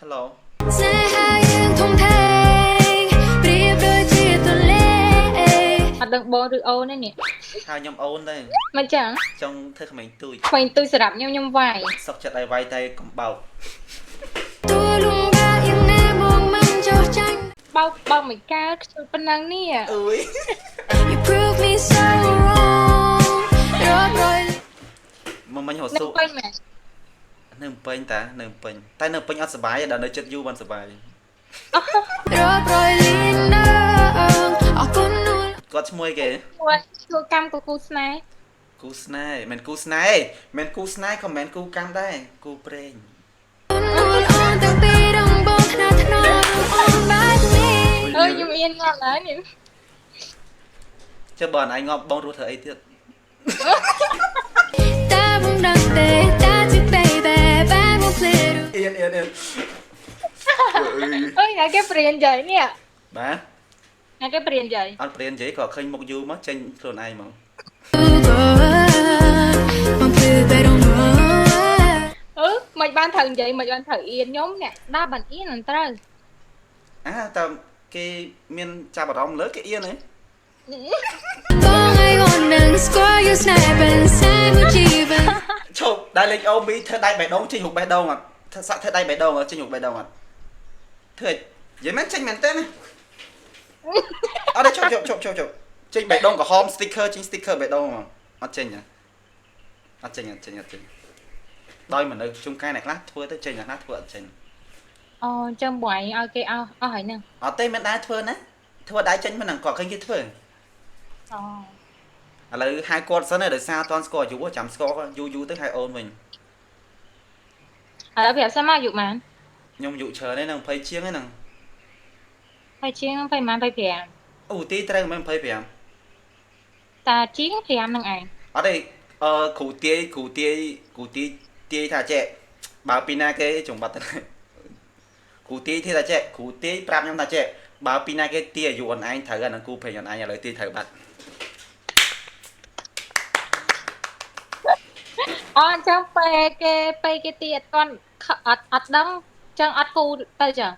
Hello អត់ដឹងបងឬអូនទេនេះហៅខ្ញុំអូនដែរមិនចឹងចង់ធ្វើក្មេងទួយខ្វែងទុយសម្រាប់ខ្ញុំវាយសុកចិត្តឲ្យវាយតែកំបោកបោកមិនកើតខ្ជិលប៉ុណ្ណឹងនេះអើយមកមិញរត់ នៅ ស៊ូ ពេញមែន នៅពេញតានៅពេញតែនៅពេញអត់សុបាយដល់នៅចិត្តយូរមិនសុបាយគាត់ឈ្មោះអីគេជួយកម្មគូស្នេហ៍គូស្នេហ៍មិនគូស្នេហ៍មិនគូស្នេហ៍ក៏មិនគូកម្មដែរគូព្រេងខ្ញុំអៀនងាប់ហើយនេះចុះបងឯងងាប់បងរស់ធ្វើអីទៀតអៀនអើយណាគេព្រៀនចៃនេះបាទណាគេព្រៀនចៃអត់ព្រៀននិយាយក៏ឃើញមុខយូរមកចេញខ្លួនឯងមកមិនបានត្រូវនិយាយមិនបានត្រូវអៀនខ្ញុំអ្នកដើរបានអៀនមិនត្រូវតើគេមានចាប់អារម្មណ៍លើគេអៀនហ៎ឈប់ដៃលេងអូមីធ្វើដៃបេះដូងចេញរូបបេះដូងអត់សាក់ធ្វើដៃបេះដូងចេញរូបបេះដូងអត់ធ្វើនិយាយមែនចេញមែនទេណាអត់ទេជប់ចេញបេះដូងក្រហម sticker ចេញ sticker បេះដូងអត់ចេញអត់ចេញដោយមនុស្សជុំកែអ្នកខ្លះធ្វើទៅចេញអ្នកខ្លះធ្វើអត់ចេញអូចាំបងឲ្យគេអស់ហើយហ្នឹងអត់ទេមិនដែរធ្វើណាធ្វើដៃចេញមិនហ្នឹងគាត់ឃើញគេធ្វើអូឥឡូវហៅគាត់សិនហើយដោយសារអត់ទាន់ស្គាល់យូរចាំស្គាល់យូរទៅហៅអូនវិញឥឡូវប្រាប់សិនមកអាយុប៉ុន្មានខ្ញុំអាយុច្រើនហ្នឹង20ជាងហ្នឹង20ជាង20ប៉ុន្មាន25អូទីត្រូវមិន25តាជាង5នឹងឯងអត់ទេគ្រូទាយថាចេះបើពីណាគេចង់បាត់ទៅគ្រូទាយថាចេះគ្រូទាយប្រាប់ខ្ញុំថាចេះបើពីណាគេទាយអាយុអនឯងត្រូវអានឹងគូពេញអនឯងឥឡូវទាយត្រូវបាត់អញ្ចឹងពេលគេទីអត់ទាន់អត់ដឹងចឹងអត់គូទៅចឹង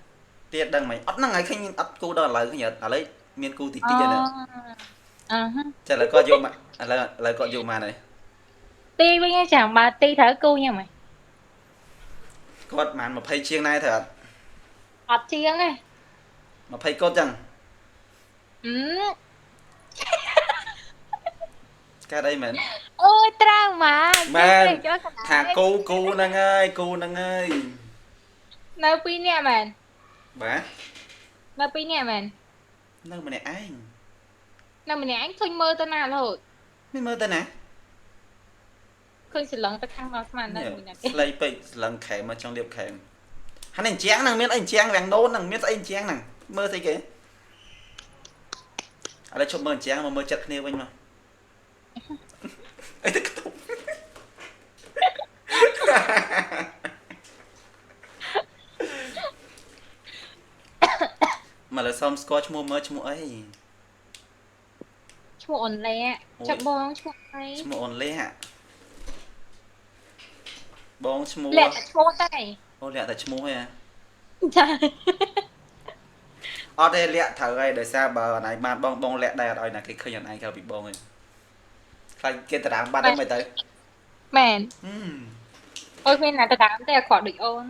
ទៀតដឹងមិនអត់ហ្នឹងហើយឃើញអត់គូដល់ឥឡូវឃើញឥឡូវមានគូទីហើយណាចាឥឡូវគាត់យកមកឥឡូវគាត់យកមកហើយទីវិញចាំបើទីត្រូវគូញ៉ាំហ៎គាត់ប្រហែល20ជាងដែរត្រូវអត់ជាងទេ20កត់ចឹងកើតអីមែនអូយត្រូវមកមែនថាគូហ្នឹងហើយនៅ2នាក់មែនបាទនៅ2នាក់មែននៅម្នាក់ឯងឃើញមើលទៅណារហូតមិនមើលទៅណាឃើញសឡឹងទៅខាងមកស្មាននៅមួយណាគេស្លៃពេកសឡឹងខែមកចង់លាបខែហើយអញ្ចឹងហ្នឹងមានអីអញ្ចឹងវាំងដូនហ្នឹងមានស្អីអញ្ចឹងហ្នឹងមើលស្អីគេឥឡូវជប់មើលអញ្ចឹងមកមើលចិត្តគ្នាវិញមកអីទៅខ្ទប់មកលើសុំស្គាល់ឈ្មោះមើលឈ្មោះអីឈ្មោះអូនលែចាប់បងឈ្មោះអីឈ្មោះអូនលែបងឈ្មោះលែតែឈ្មោះតែអូលាក់តែឈ្មោះហ៎ចា អត់ទេលាក់ត្រូវហើយដោយសារបើអនឯងបានបងលាក់ដែរអត់ឲ្យណាគេឃើញអនឯងក្រៅពីបងឯងខ្លាចគេតារាងបាត់ហ្នឹងមិនទៅមែនអូយមានណាតារាងទេអាក្រក់ដូចអូន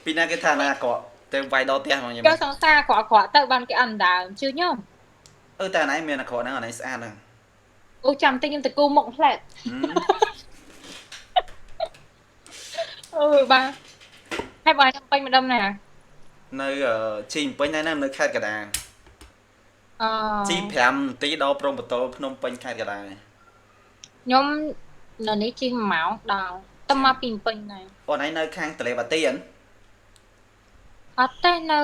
ពីណាគេថាណាអាក្រក់ទៅវាយដល់ផ្ទះមកខ្ញុំចូលសង្សារអាក្រក់ទៅបានគេអត់ដើមជឿខ្ញុំតែអនឯងមានអាក្រក់ហ្នឹងអនឯងស្អាតហ្នឹងអូចាំតែខ្ញុំទៅគូមុខផ្លែតអូយបាទហើយបងខ្ញុំពេញម្ដុំណានៅជីពេញហ្នឹងនៅខេត្តកណ្ដាលជី5នាទីដល់ព្រំបតលភ្នំពេញខេត្តកណ្ដាលខ្ញុំនៅនេះជី1ម៉ោងដល់ទៅមកពីពេញដែរអូនឯងនៅខាងទលេបាទីអត់ទេនៅ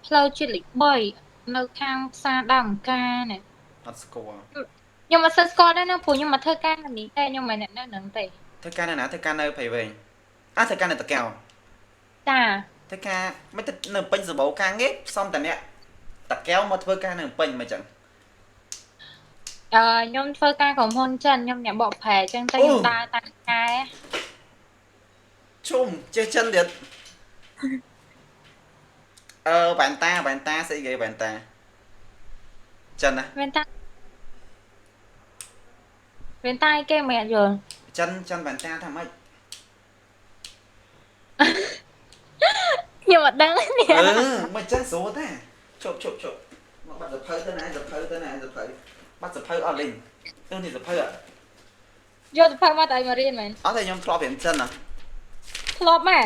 ផ្លូវជាតិលេខ3នៅខាងផ្សារដើមអង្គការនេះអត់ស្គាល់ខ្ញុំអត់ស្គាល់ដែរណាព្រោះខ្ញុំមកធ្វើការនៅនេះតែខ្ញុំមិនអ្នកនៅនឹងទេធ្វើការនៅណាធ្វើការនៅព្រៃវែងធ្វើការនៅតាកែវចាធ្វើការមិនទៅនៅពេញសម្បូរការងារផ្សំតាអ្នកតាកែវមកធ្វើការនៅពេញមិនចឹងខ្ញុំធ្វើការក្រុមហ៊ុនចិនខ្ញុំអ្នកបកប្រែអញ្ចឹងតែខ្ញុំដើរតាំងកែ ជុំចេះចិនទៀតវ៉ែនតាស្អីគេវ៉ែនតាចិនណា Bên tai cái mẹ rồi ចិនវ៉ែនតាថាម៉េច nhưng mà đang nè មិនចឹងស្រួលទេជប់មកបាត់សភៅទៅណាសភៅបាត់សភៅអត់លេងនេះសភៅអត់ vô từ phao mà tại mà riêng mình អត់ទេខ្ញុំធ្លាប់រៀនចិនណា lọp mà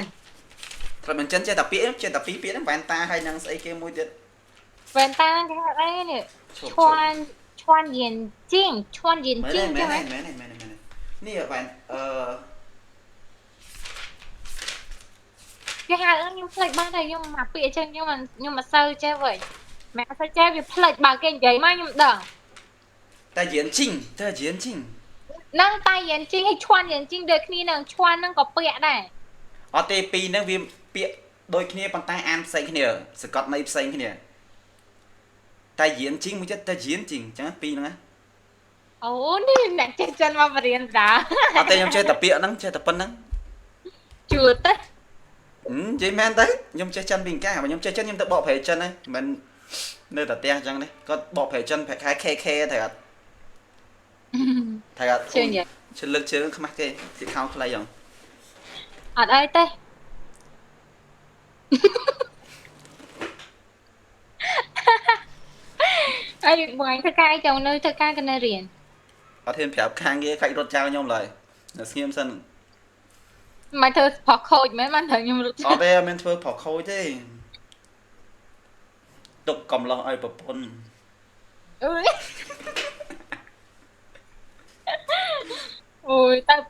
ធ្លាប់រៀនចិនចេះតែពាក្យហ្នឹងវ៉ែនតាហើយនឹងស្អីគេមួយទៀត bên tai cái đây nè ជប់ 穿眼镜មែន chứ មែន mà នេះវ៉ែនcái hai ớt nhưng plate ba này nhưng mà bị chân nhưng mà sâu che vậy mẹ sao che vì plate bà cái giấy mà nhưng đỡ តែរៀនជីង năng tay眼镜hay穿眼镜được khi nào穿năng có bẹ này អត់ទេពីរហ្នឹងវាពាក្យដូចគ្នាប៉ុន្តែអានផ្សេងគ្នាសកត់ន័យផ្សេងគ្នាតែរៀនជីងមួយចិត្តតែរៀនជីងអញ្ចឹងពីរហ្នឹងណា ồ đi nè che chân mà riêng đã អត់ទេខ្ញុំចេះតែពាក្យហ្នឹងចេះតែប៉ុណ្្នឹង chưa tết និយាយមែនទៅខ្ញុំចេះចិនពីកាបើខ្ញុំចេះចិនខ្ញុំទៅបកប្រែចិនហ្នឹងមិននៅតែផ្ទះអញ្ចឹងទេគាត់បកប្រែចិនប្រែខែ KK តែអត់តែអត់ chưa nhỉ ជលើកជើងខ្មាស់គេទីខោខ្លីហ្នឹង ở đây tê ai bọn anh thưa cai chồng nơi thưa cai cái nơi riêng អត់ហ៊ានប្រាប់ខាងគេខ្លាចរត់ចោលខ្ញុំឡើយនៅស្ងៀមសិន mày thưa phỏ khôi mấy bạn thằng nhưng mà អត់ទេអត់មានធ្វើប្រខូចទេទុកកំឡោះឲ្យប្រពន្ធ ui ui tao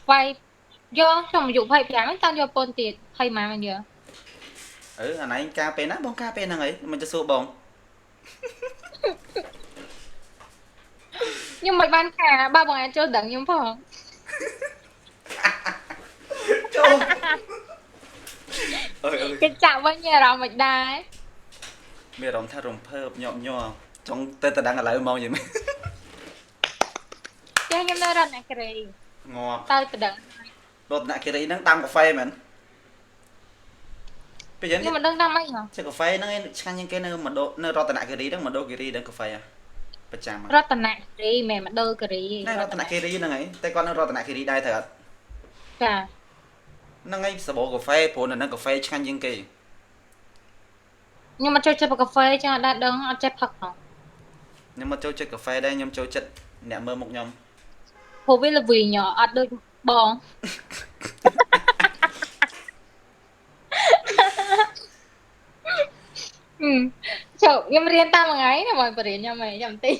vay do xong dụ vay phải tao do pôn tiền hay mà giờ អាណៃការពេលណាបងការពេលហ្នឹងអីមិនទៅសួរបង nhưng mày ban cả ba bọn anh chưa đặng nhưng phải ចូល cái chạm với nhà rồi mày đai មានអារម្មណ៍ថារំភើបញាប់ញ័រចង់ទៅតដឹងឥឡូវមកយីមែន chứ nhưng nơi rồi này cái gì ងាប់ tao tự đặng រតនគិរីហ្នឹងដាំកាហ្វេមែនពេលយ៉ាងនេះ nhưng mà đừng đăng mấy hả ចេះកាហ្វេហ្នឹងឯងឆ្ងាញ់ជាងគេនៅមណ្ឌលនៅរតនគិរីហ្នឹងមណ្ឌលគិរីហ្នឹងកាហ្វេប្រចាំ rất là nặng đi mẹ mà đôi cái gì ណែរតនគិរីហ្នឹងឯងតែគាត់នៅរតនគិរីដែរត្រូវអត់ ចា ហ្នឹងឯងសបោកាហ្វេព្រោះនៅហ្នឹងកាហ្វេឆ្ងាញ់ជាងគេ nhưng mà chơi chơi cà phê cho đã đứng ở chơi phật hả ខ្ញុំមកចូលចិត្តកាហ្វេដែរខ្ញុំចូលចិត្តអ្នកមើលមុខខ្ញុំ phổ biến là vì nhỏ ở đôi bòn ừ trời nhưng mà riêng tao mà ấy là mọi người nhà mày nhầm tí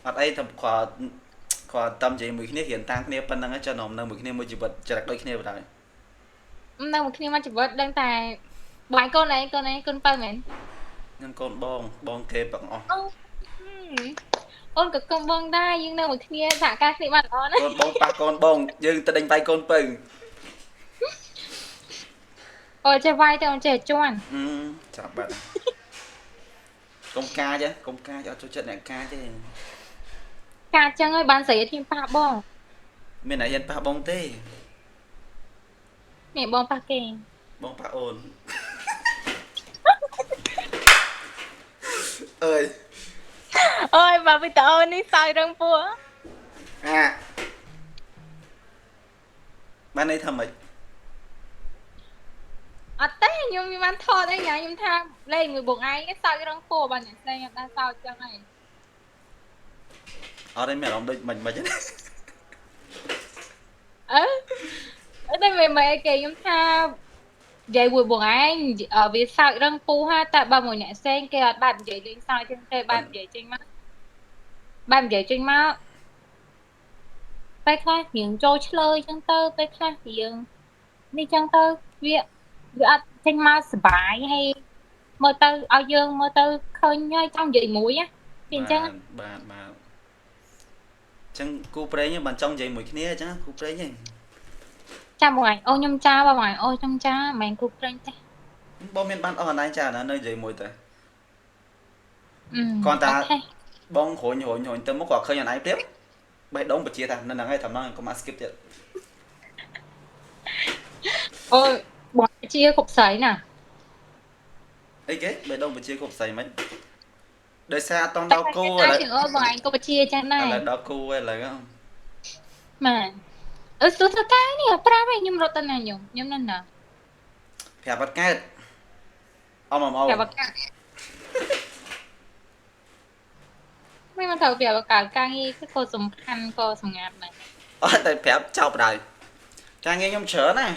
អត់អីតែគាត់តាមនិយាយមួយគ្នារៀនតាមគ្នាប៉ុណ្្នឹងចាំនៅមួយគ្នាមួយជីវិតចរិតដូចគ្នាបណ្ដោយ đang một khi mà chỉ vớt đang tài bài con này con bao mến ខ្ញុំកូនបងគេបងអស់ ôn cực con bông đai nhưng đang một khi thả ca sĩ bạn đó កូនបងប៉ះកូនបងយើងទៅដេញវាយកូនពៅ ôi chơi vai tao chơi choan ចាប់បាត់កុំការចេះកុំការអត់ចូលចិត្តអ្នកការទេ ca chân ơi bán giấy thêm pha bông មានអ្នកហ៊ានប៉ះបងទេ mẹ bông pha kề បងប៉ះអូនអើយ ơi bà bị tao ơn đi sai răng pua បានន័យថាម៉េច ở té nhưng mà thọ đấy nhá nhưng tham lên người buộc ai cái sao cái răng pua bà nhảy xe đang sao chân này អត់ទេមានអារម្មណ៍ដូចមិនទេ ở đây mẹ mẹ kể nhưng tham vậy buổi buộc ai ở vì sao răng pua ha tại bà một nhảy xe kia bạn dậy lên sao trên xe bạn dậy trên mắt bạn dậy trên mắt ไปខ្លះរៀងចូលឆ្លើយចឹងទៅពេលខ្លះរៀងនេះចឹងទៅវាអត់ចេញមកសុបាយហើយមើលទៅឲ្យយើងមើលទៅឃើញហើយចង់និយាយមួយណាពីអញ្ចឹង បាទចឹងគូប្រេងបានចង់និយាយមួយគ្នាចឹងគូប្រេងហ្នឹង ចាំបងឯងអូខ្ញុំចាបងឯងអូខ្ញុំចាមិនមែនគូប្រេងទេ បងមានបានអស់អនឡាញចាណានៅនិយាយមួយទៅ Ừ, Con ta- ok. បងរុញទៅមកគាត់ឃើញអនឡាញព្រាប បេះដូងបជាតានៅហ្នឹងឯងតាមហ្នឹងកុំអា skip ទៀត អូយបងជាគ្រប់ស្រីណា អីគេបេះដូងបជាគប់ស្អីមិនដោយសារអត់តង់ តែ ដល់គូឥ តែ ឡូវ ជាអូបងឯងក៏បជាចឹងដែរ ដល់គូឥឡូវ បាទអឺសួរតានេះប្រាប់ឯងខ្ញុំរត់ទៅណាខ្ញុំនៅណា ប្រាប់អត់កើតអមអមអូ ប្រាប់កាមិនមកទៅប្រាប់កាការងារគឺក៏សំខាន់ក៏សម្ងាត់ដែរ អត់តែប្រាប់ចោលបដ ாய் ការងារខ្ញុំច្រើនណា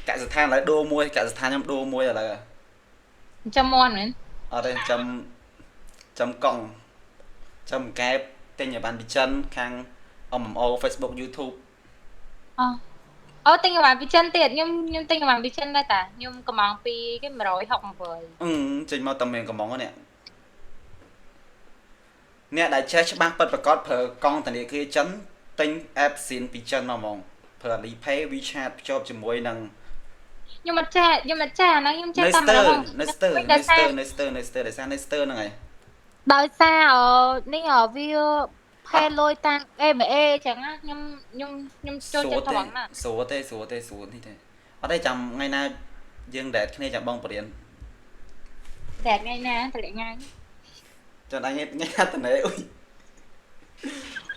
កសិដ្ឋានឥឡូវដូរមួយកសិដ្ឋានខ្ញុំដូរមួយឥឡូវ ចាំមន់មែន អត់ទេចាំកង់ចាំកែបទិញឲ្យបានពីចិនខាង MMO Facebook YouTube អូទិញឲ្យបានពីចិនទៀតខ្ញុំទិញឲ្យបានពីចិនដែរតាខ្ញុំកំងពីគេ168 ចេញមកតែមានកំងនេះអ្នកដែលចេះច្បាស់ពិតប្រាកដប្រើកង់ធនាគារចិនទិញ app ស៊ីនពីចិនមកហ្មងប្រើ Alipay WeChat ភ្ជាប់ជាមួយនឹង ខ្ញុំអត់ចេះអាហ្នឹងខ្ញុំចេះតាមរហូត Nester ដោយសារ Nester ហ្នឹងហើយ ដោយសារនេះវាផែលុយតាម AMA ចឹងណាខ្ញុំចូលចិត្តត្រង់ណា ស្រួលទេនេះទេអត់ទេចាំថ្ងៃណាយើងដែលគ្នាចាំបងបរៀន តែថ្ងៃណាតម្លាក់ថ្ងៃ ចាំថ្ងៃណាតនេអុយ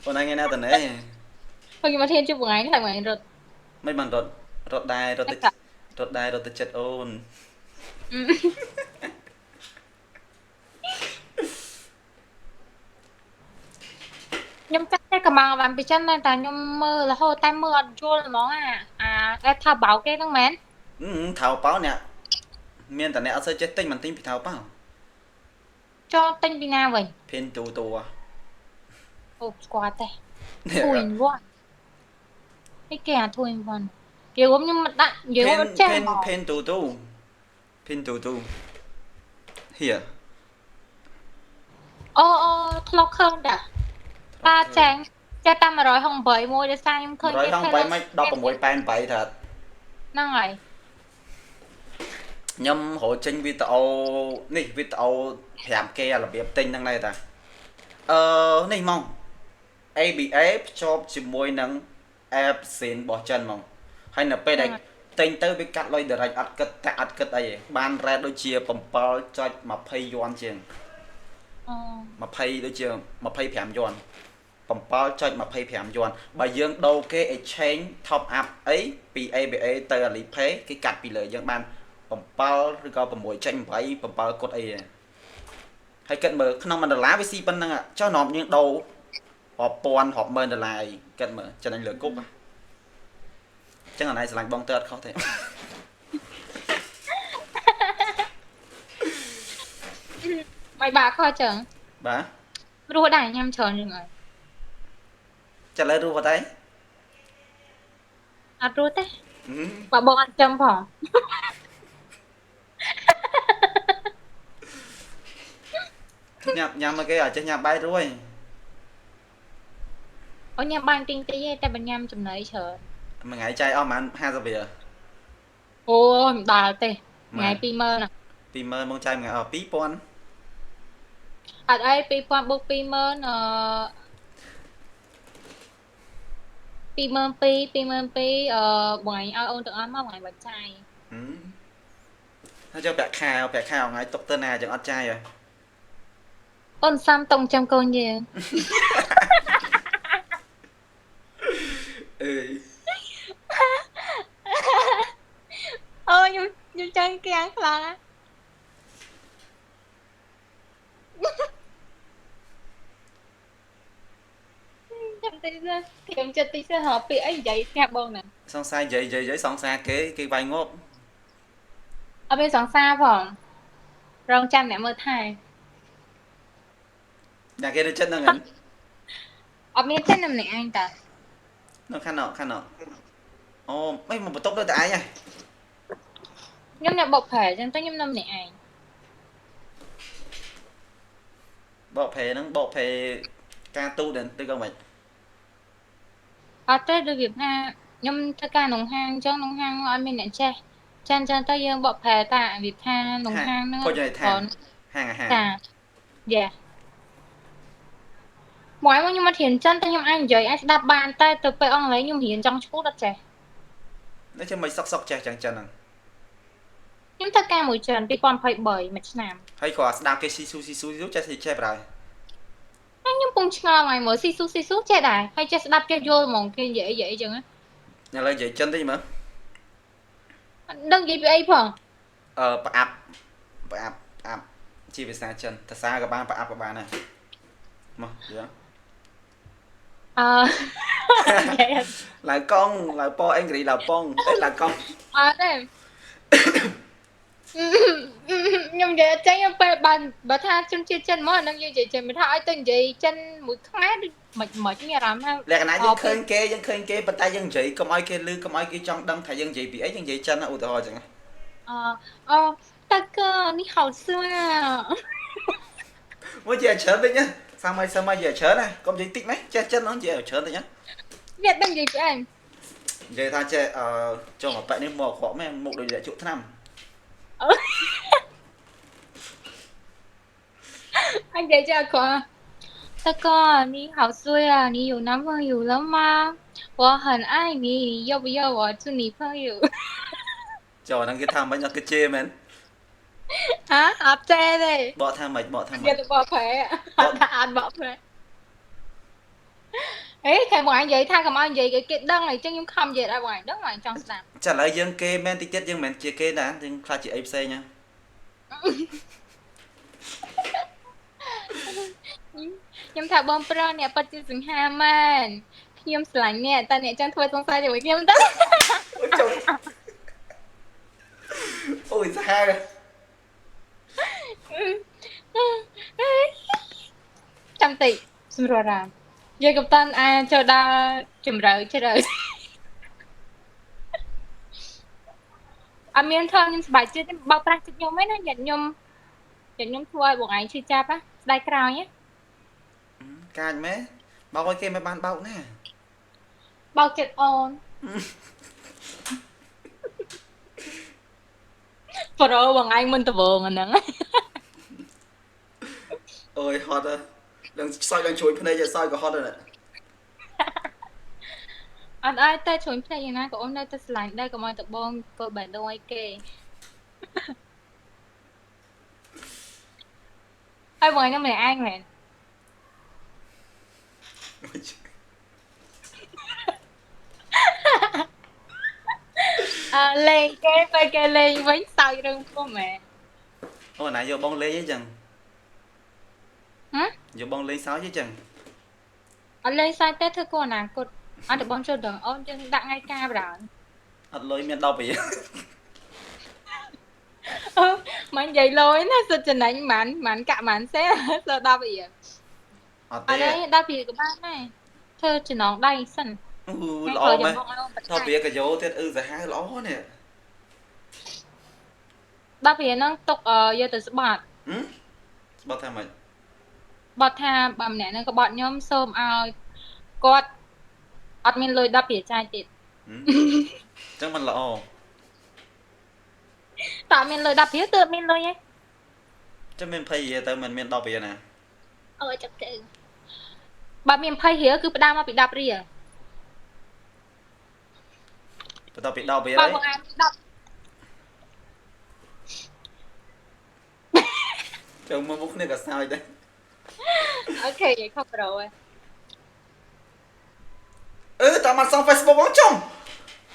បងថ្ងៃណាតនេ ខ្ញុំមកធានជួបថ្ងៃខ្លាំងថ្ងៃរត់ មិនបានរត់ដែររត់ទៅចិត្តអូន ខ្ញុំចាស់តែកំងបានពីចិនតែខ្ញុំមើលរហូតតែមើលអត់យល់ហ្មងអាថាបោកគេហ្នឹងមែន ថៅប៉ោអ្នកមានតែអ្នកអត់សូវចេះទិញមិនទិញពីថៅប៉ោ ចូលទិញពីណាវិញ ភិនទូ អូស្គាល់ទេធួយវត្តនេះគេអាធួយវត្តខ្ញុំមិនដាក់យើងអត់ចេះ ភិនទូ here អូធ្លាប់ឃើញតាតាចាញ់ចេះតាម168មួយដោយសារខ្ញុំឃើញគេ 168មិន16.88ថា ហ្នឹងហើយ ខ្ញុំរកចេញវីដេអូនេះវីដេអូ 5K របៀបទិញហ្នឹងដែរតានេះហ្មង ABA ភ្ជាប់ជាមួយនឹង app ស៊ីនរបស់ចិនហ្មងហើយនៅពេលដែលទិញទៅវាកាត់លុយ direct អត់គិតតែអត់គិតអីទេបាន rate ដូចជា 7.20 យួនជាង 20ដូចជា 25 យួន 7.25 យួនបើយើងដូរគេ exchange top up អីពី ABA ទៅ Alipay គេកាត់ពីលើយើងបាន 7 ឬក៏ 6.8 7 គត់អីហើយគិតមើលក្នុង1ដុល្លារវាស៊ីប៉ុណ្ណឹងចុះនាំយើងដូររាប់ពាន់រាប់ម៉ឺនដុល្លារអីគិតមើលចំណេញលើគុកអញ្ចឹងអាណៃស្រឡាញ់បងទៅអត់ខុសទេ បាយបាខចឹង បាទ រស់ដែរញ៉ាំច្រើនជាងហើយ ចាលើរស់បាត់ហើយ អត់រស់ទេបើបងអត់ចាំផង ញ៉ាំមកគេអត់ចេះញ៉ាំបាយរួយ អូញ៉ាំបានទិញតិចទេតែបើញ៉ាំចំណីច្រើន មួយថ្ងៃចាយអស់ប្រហែល50រៀល អូយមិនដល់ទេថ្ងៃ20000ណា 20000មកចាយមួយថ្ងៃអស់2000 អត់អី2000បូក20000 22000 បងឯងឲ្យអូនទាំងអស់មកបងឯងបាច់ចាយ ហើយចូលប្រាក់ខែថ្ងៃຕົកទៅណាចឹងអត់ចាយហ៎ អូនសាំតុងចាំកូនយើង អើយ អូខ្ញុំចង់គាំងខ្លាំងណាចាំតិចទៅខ្ញុំចិត្តតិចទៅហៅពាក្យអីនិយាយស្រាប់បងណា សង្សារនិយាយសង្សារគេវាយងប់ អត់មានសង្សារផងរងចាំអ្នកមើលថែ អ្នកគេនៅចិត្តហ្នឹងហ្នឹង អត់មានទេម្នាក់ឯងតា នៅខាងណោអូមិនមកបន្ទប់ដូចតែឯងហ៎ ខ្ញុំអ្នកបុកប្រែអញ្ចឹងទៅខ្ញុំនៅម្នាក់ឯង បកប្រេហ្នឹងបកប្រេការទូដល់ទៅក៏មិន អត់ទេដូចវាថាខ្ញុំធ្វើការក្នុងហាងអញ្ចឹងក្នុងហាងអត់មានអ្នកចេះចាន់ទៅយើងបកប្រែតាវាថាក្នុងហាងហ្នឹង គាត់និយាយថាហាងអាហារ តាយ៉ា Mọi mà nhưng mà thiền chân thì nhưng anh vậy anh đạp bàn tay từ pe ông lấy nhưng hiền trong chút đất trẻ. Nói chứ mày sóc chè chẳng chân à. Nhưng ta ca một trận bị con phải bởi mà làm. Hay khó đạp cái xì xu giúp chè thì chè rồi. Anh nhưng bông ngò mày mở xì xú chết đài. Hay chết đạp cho vô mong kia dễ dễ chừng á. Nhà lên dậy chân đi mà. Đừng gì bị ấy phần. Bà áp. Chỉ về xa chân. Thật xa các bạn bà áp của bạn này. Mà, gì đó. Là con, là po anh nghĩ là pong. Đấy là con. Đây. Nhưng vậy chắc em phải bà tha chân chia chân mà nâng như vậy chân mình hỏi tên gì chân mũi khát mệt nghe lắm ha. Lẽ nãy dân khơi kê bên tay dân chị không ai kê lư không ai kê trong đâm thầy dân chị bị ấy dân chị chân nó ủ tờ chẳng. Ta cơ đi học xưa. Mới về chớn đi nhá. Sao mai về chớn này, con gì tích mấy, chân nó về chớn thôi nhá. Biết tên gì vậy anh? Về tha chè cho mà bạn nên mò khó mẹ một đời để chỗ thứ năm. Anh thấy chưa có. Ta cơ đi học xưa à, đi nhiều năm hơn nhiều lắm mà. 我很爱你，要不要我做你朋友？ Trời đang cái tham mấy cái chê men. Hả? Áp chê đi. Bỏ tham mày. Giờ tôi bỏ phế ạ. Anh bỏ phế. Ấy, thầy bọn anh vậy thay cầm anh vậy cái đăng này chứ nhưng không vậy ra ngoài đất ngoài trong sàn. Trả lời dân kê men tí tiết dân men chia kê đã, nhưng pha chị ấy xe nha. Nhưng thả bom pro nè, bắt chữ dừng hà man. Nhưng sẵn nè, ta nè chẳng thôi xong sai rồi nhưng đó. Ôi trời. Ôi xa rồi. Trăm tỷ. Xung rồi ra. Giờ gặp tên ai cho đa chùm rỡ chứ rồi. Miền thơ nhưng bài chưa bao pra chụp nhau mấy nó nhận nhung thua bọn anh chưa chạp á. Đây cái nhé. Cài mấy. Bao cái kia mấy bạn bao nè. Bao chết ôn. Pro bọn anh mình tao buồn anh nè. Ôi hot à. Đang soi đang chuối bên đây giờ soi có hot rồi nè. Anh ơi ta chuối bên đây nè, có ôm đây ta slide đây có mọi tập bông coi bản đâu ai kê. Ai bọn anh nó mày anh mày. Lên cái phải kê lên với sao rừng của mẹ. Ôi nãy giờ bông lên với chừng. Hả? Giờ bông lên 6 với chừng. Anh lên sai tết thôi cô nàng cô. Anh được bông cho đường ôn chân đặng ngay ca rồi. Thật lôi miền đau bị. Mà vậy lôi nó sao trình ảnh mặn cả mặn xé sao đau bị vậy. Ở đây đau bị của bạn này. Thơ chỉ nó đây sân. Lõ mày. Tao biết cái dấu thiết giờ hai lõ nè. Đau bị nó tục giờ từ bọt. Bọt theo mày. Bọt tha bầm nè nó có bọt nhóm xôm cột. Ọt mình lôi đau bị trai tịt. Chắc mình lõ. Tại mình lôi đau bị tự mình lôi ấy. Chắc mình phải gì tao mình đau bị nè. Chắc chữ. Bà mình phải hiểu cứ đau mà bị đau rìa. Tao bị đau bị đấy. Bà đau. Trông mà bút này cả sao vậy? Ok, vậy không rồi. Tao mặt xong Facebook bóng chồng.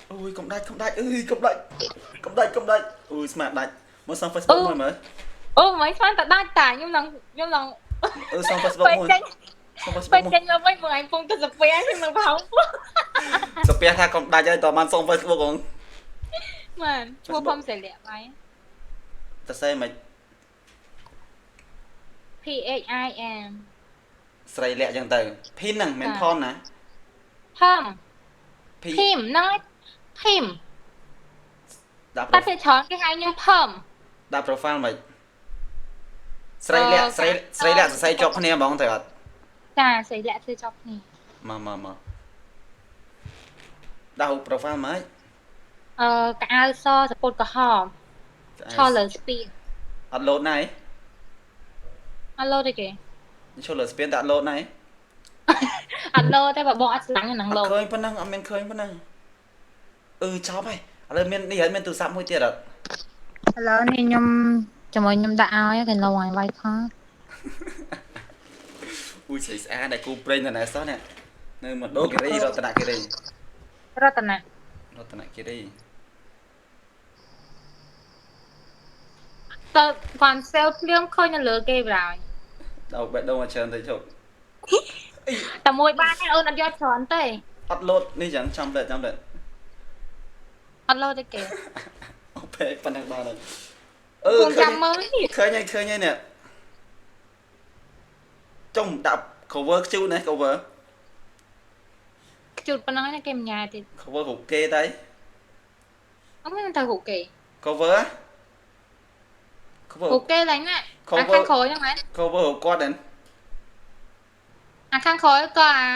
Ôi, cộng đạch. Cộng đạch. Ui, smart đạch. Mới xong Facebook rồi mới. Mấy fan ta đạch tả nhưng lần xong Facebook rồi. Phải tranh là với bọn anh phong ta sập vé nhưng mà không. Sập vé tha cộng đạch ơi, tao mang xong Facebook rồi. Mà, chua phong sẽ lẹ máy. Ta xem mày. P-H-I-M. Sợi lẹ chẳng từ. Pin nằng, mến phom nè. Phom. Phim, nói. Phim. Ta phải chọn cái hai nhưng phom. Đạp profile mày. Sợi lẹ sợi chọc nè bóng thầy ạ. Dạ, sợi lẹ sợi chọc nè. Mà. Đào profile mới. Cái áo so support có hòm. Cho lời speed. Upload này. Upload đi kìa. Cho lời speed đã upload này. អត់លោទេបើបងអត់ស្លាញ់ហ្នឹង អត់ លោ ឃើញប៉ុណ្ណឹងអត់មានឃើញប៉ុណ្ណឹងចប់ហើយឥឡូវមាននេះហើយមានទូរស័ព្ទមួយទៀតអត់ ឥឡូវនេះខ្ញុំជាមួយខ្ញុំដាក់ឲ្យគេលោឲ្យ Wi-Fi អូយស្អាតដែលគូប្រេងនៅណែសោះនេះនៅមណ្ឌលគិរីរតនគិរី រតនៈ រតនគិរី តើគាត់ sale ភ្លាមឃើញនៅលើគេបណ្ដោយ ដល់បេះដូងឲ្យច្រើនទៅជប់ តែមួយបានទេអូនអត់យកច្រើនទេ អត់លោតនេះចឹងចាំតែ អត់លោទេគេ អូពេកប៉ុណ្ណឹងបានហើយ ខ្ញុំចាំមើលនេះ ឃើញហើយនេះចុំដាក់ cover ខ្ជូតណា cover ខ្ជូតប៉ុណ្ណឹងឯងគេមិនញ៉ាទៀត cover រូបគេទៅ អត់មានទៅរូបគេ cover រូបគេឡើងណាអាខាងក្រោយហ្នឹងមែន cover រូបគាត់ហ្នឹង អាខាងក្រោយក៏អា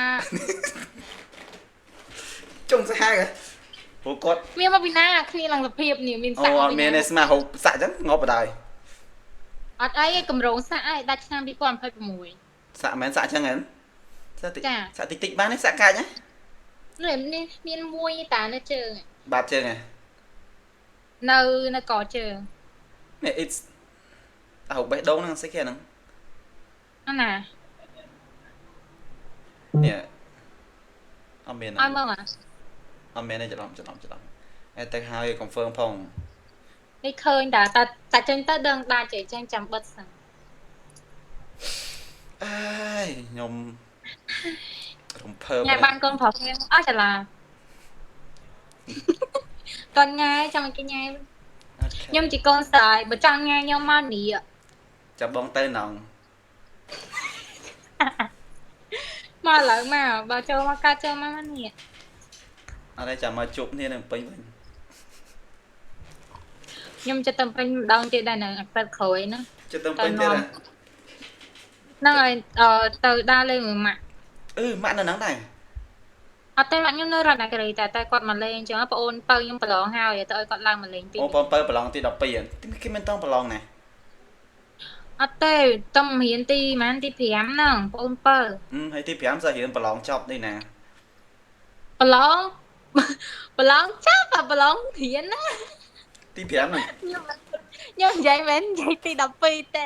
ចុំសាហាវរូបគាត់ មានមកពីណាគ្នាឡើងសភាពនេះមាន អូ សាក់ អត់មានទេស្មារូបសាក់ចឹងងាប់បដាយ អត់អីកម្រងសាក់ឯងដាច់ឆ្នាំ2026 សាក់មិនសាក់ចឹងហ្នឹងសាក់តិច ចា សាក់តិចបានទេសាក់កាច់ណា នេះមានមួយតានៅជើង បាតជើងហ៎ នៅកជើង នេះ it's រូបបេះដូងហ្នឹងស្អីគេហ្នឹង អាណា នេះអត់មាន ឲ្យមើលមក អត់មានទេច្រឡំហើយទៅហើយ confirm ផង នេះឃើញតាចេញទៅដឹងដាច់ចេះចេញចាំបិទសិន អើយខ្ញុំរំភើប ញ៉ាំបានកូនប្រុសខ្ញុំអស់ចាឡាកូនញ៉ាចាំឲ្យគេញ៉ាខ្ញុំជាកូនស្រីបើចង់ញ៉ាខ្ញុំមកនេះ ចាំបងទៅណង មកឡើយមកបើចូលមកកើតចូលមកនេះ អត់ទេចាំមកជួបគ្នានៅពេញវិញ ខ្ញុំចិត្តទៅពេញម្ដងទៀតដែរនៅអាក្រិតក្រោយណា ចិត្តទៅពេញទៀតហ៎ ហ្នឹងហើយទៅដើរលេងមួយម៉ាក់ ម៉ាក់នៅហ្នឹងដែរ អត់ទេម៉ាក់ខ្ញុំនៅរតនគិរីតែគាត់មកលេងអញ្ចឹងបងអូនបើខ្ញុំប្រឡងហើយទៅឲ្យគាត់ឡើងមកលេងពី អូបងបើប្រឡងទី12គេមិនតង់ប្រឡងណា អត់ទេតំរៀនទីម៉ានទី5ហ្នឹងបងអូនបើ ហើយទី5សិស្សរៀនប្រឡងចប់នេះណា ប្រឡងចាប់តែប្រឡងរៀនណា ទី5ហ្នឹង ខ្ញុំនិយាយមែននិយាយទី12ទេ